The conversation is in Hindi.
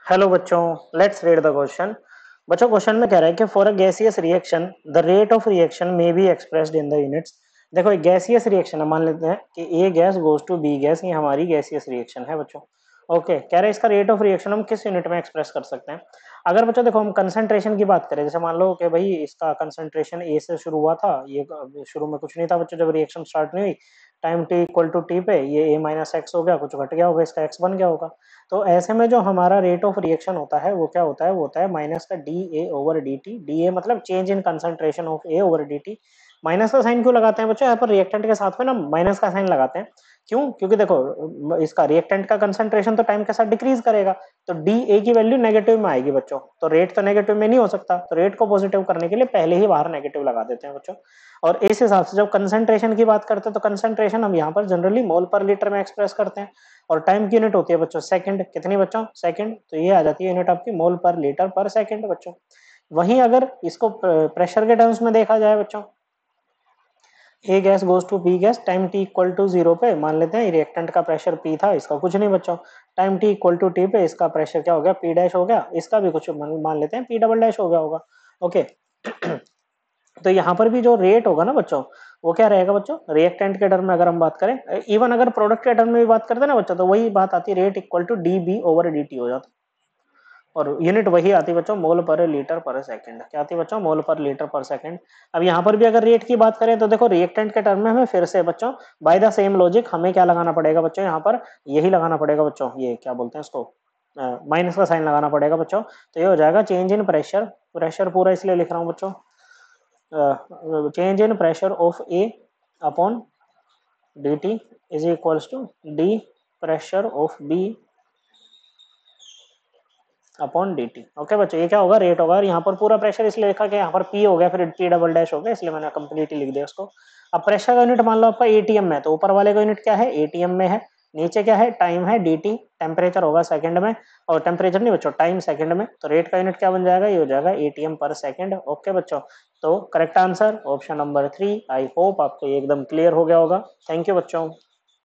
हेलो बच्चों, लेट्स रीड द क्वेश्चन। बच्चों क्वेश्चन में कह रहा है कि for a gaseous reaction the rate of reaction may be expressed in the units. देखो एक गैसियस रिएक्शन है, मान लेते हैं कि A gas goes to B gas, ये हमारी गैसियस रिएक्शन है बच्चों। ओके, कह रहे हैं इसका रेट ऑफ रिएक्शन हम किस यूनिट में एक्सप्रेस कर सकते हैं। अगर बच्चों देखो हम कंसंट्रेशन की बात करें, जैसे मान लो कि भाई इसका कंसंट्रेशन ए से शुरू हुआ था, ये शुरू में कुछ नहीं था बच्चों, जब रिएक्शन स्टार्ट नहीं हुई time t equal to t पे ये ए माइनस एक्स हो गया, कुछ घट गया होगा, इसका एक्स बन गया होगा। तो ऐसे में जो हमारा रेट ऑफ रिएक्शन होता है वो क्या होता है, वो होता है माइनस का d A over d t. D A मतलब change in concentration of A over d t. Minus का साइन क्यों लगाते हैं बच्चों, यहाँ पर रिएक्टेंट के साथ में ना माइनस का साइन लगाते हैं। क्यों? क्योंकि देखो इसका रिएक्टेंट का कंसंट्रेशन तो टाइम के साथ डिक्रीज करेगा, तो डी ए की वैल्यू नेगेटिव में आएगी बच्चों, तो रेट तो नेगेटिव में नहीं हो सकता, तो रेट को पॉजिटिव करने के लिए पहले ही बाहर नेगेटिव लगा देते हैं बच्चों। और इस हिसाब से जब कंसंट्रेशन की बात करते हैं तो कंसंट्रेशन हम यहाँ पर जनरली मोल पर लीटर में एक्सप्रेस करते हैं, और टाइम की यूनिट होती है बच्चों सेकंड। कितनी बच्चों? सेकंड। तो ये आ जाती है यूनिट आपकी मोल पर लीटर पर सेकंड बच्चों। वहीं अगर इसको प्रेशर के टर्म्स में देखा जाए बच्चों, A gas goes to B gas time t equal to zero पे, मान लेते हैं रिएक्टेंट का प्रेशर पी था, इसका कुछ नहीं बच्चों। Time t equal to t पे इसका प्रेशर क्या हो गया, पी डैश हो गया, इसका भी कुछ मान लेते हैं पी डबल डैश हो गया होगा। ओके तो यहाँ पर भी जो रेट होगा ना बच्चों, वो क्या रहेगा बच्चों, रिएक्टेंट के टर्म में अगर हम बात करें, इवन अगर प्रोडक्ट के टर्म में भी बात करते हैं ना बच्चों, तो वही बात आती है, rate equal to d b over d t हो जाता, और यूनिट वही आती बच्चों मोल पर लीटर पर सेकंड। क्या आती बच्चों? मोल पर लीटर पर सेकंड। अब यहाँ पर भी अगर रेट की बात करें तो देखो रिएक्टेंट के टर्म में हमें फिर से बच्चों बाय द सेम लॉजिक हमें क्या लगाना पड़ेगा बच्चों, यहाँ पर यही लगाना पड़ेगा बच्चों, ये क्या बोलते हैं इसको, माइनस का साइन लगाना पड़ेगा बच्चों। तो ये हो जाएगा चेंज इन प्रेशर, प्रेशर पूरा इसलिए लिख रहा हूँ बच्चों, change in pressure of a upon d t is equals to d pressure of b upon d t. Okay बच्चों, ये क्या होगा, रेट होगा, और यहाँ पर पूरा प्रेशर इसलिए लिखा कि यहाँ पर पी हो गया, फिर पी डबल डैश हो गया, इसलिए मैंने कंप्लीटली लिख दिया उसको। अब प्रेशर का यूनिट मान लो आपका एटीएम में, तो ऊपर वाले का यूनिट क्या है, एटीएम में है, नीचे क्या है, टाइम है dt, टेम्परेचर होगा सेकंड में, और टेम्परेचर नहीं बच्चों, टाइम सेकंड में, तो रेट का यूनिट क्या बन जाएगा, ये हो जाएगा एटीएम पर सेकंड। ओके बच्चों, तो correct answer option number 3। I hope आपको ये एकदम क्लियर हो गया होगा। थैंक यू बच्चों।